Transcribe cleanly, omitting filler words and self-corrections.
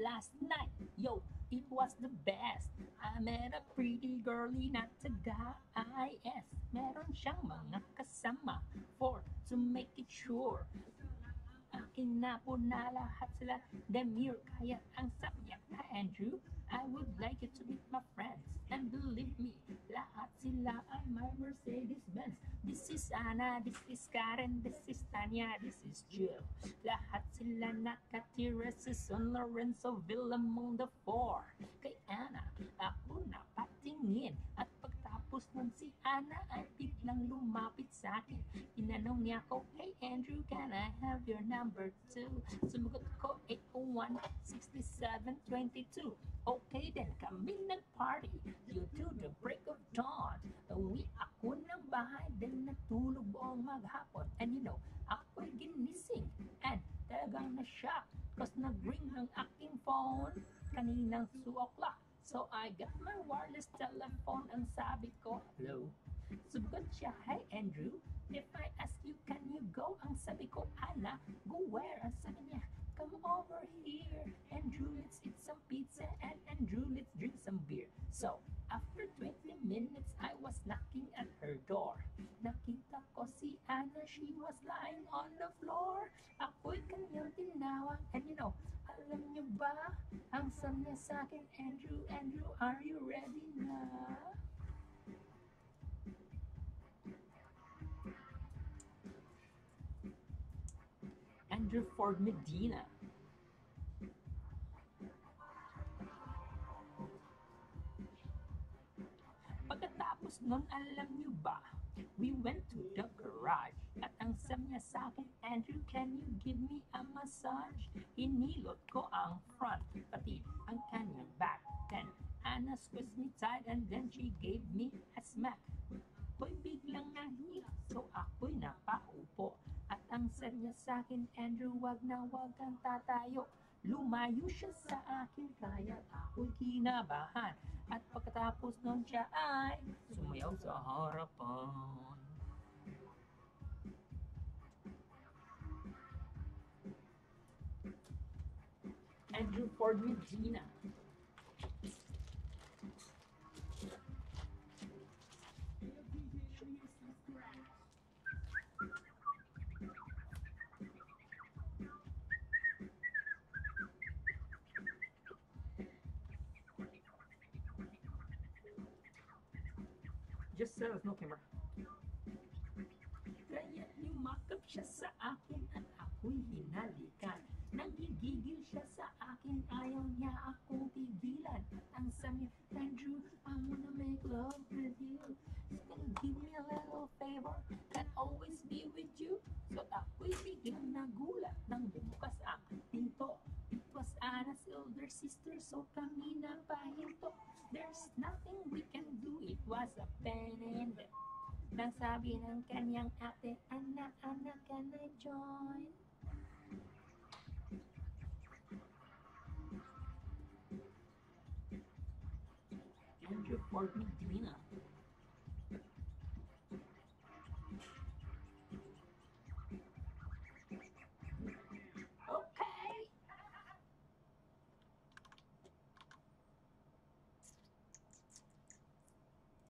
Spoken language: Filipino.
Last night, yo, it was the best. I met a pretty girlie na taga-IS. Meron siyang mga kasama to make it sure. Akin na po na lahat sila. Demir, kaya ang sabi niya, "Hi Andrew, I would like you to meet my friends. And believe me, lahat sila ay my Mercedes-Benz. This is Anna, this is Karen, this is Tanya, this is Jill. Lahat sila nakatira sa San Lorenzo Villamong 4. Kay Anna, ako napatingin. At pagtapos nun si Anna ay biglang lumapit sa akin. Tinanong niya ako, "Hey Andrew, can I have your number too?" Sumagot ko, 801-6722. Okay then, kami nag-party due to the break of dawn. Uwi ako ng bahay, then natulog buong maghapon. And ako'y ginising. And talagang na-shock cause nag-ring ang aking phone kaninang 2 o'clock. So I got my wireless telephone. Ang sabi ko, "Hello?" Sumagot siya, "Hey Andrew, if I ask you, can you go?" Ang sabi ko, "Anna, go where?" Ang sabi niya, "Come over here. Andrew, let's eat some pizza. And Andrew, let's drink some beer." So, after 20 minutes, I was knocking at her door. Nakita ko si Anna, she was lying on the floor. Ako'y kanyang tinawag. And alam niyo ba, ang sabi niya sa akin, "Andrew, Andrew, are you ready na?" Andrew Ford Medina. Pagkatapos nun, alam niyo ba, we went to the garage. At ang sabi niya sa akin, "Andrew, can you give me a massage?" Hinilot ko ang front, pati ang kanyang back. Then, Anna squeezed me tight and then she gave me a smack. Ako'y biglang nahiya, so ako'y napaupo. At ang sabi niya sa akin, "Andrew, wag na wag kang tatayo." Lumayo siya sa akin, kaya ako'y kinabahan. At pagkatapos nun siya ay sumayaw sa harapan. Andrew Ford Medina. Just says no camera. Kaya yumakap siya sa akin at ako'y hinalikan. Nanggigigil siya sa akin, ayaw niya akong tigilan. At ang sabi, "Andrew, I wanna make love with you. Can you give me a little favor? Can always be with you." So ako'y biglang nagulat nang bumukas ang pinto. It was Anna's elder sister, so kami na pahinto. There's nothing we can do, it was a pain in the... Nang sabi ng kanyang ate, "Anna, Anna, can I join?" Andrew Ford Medina.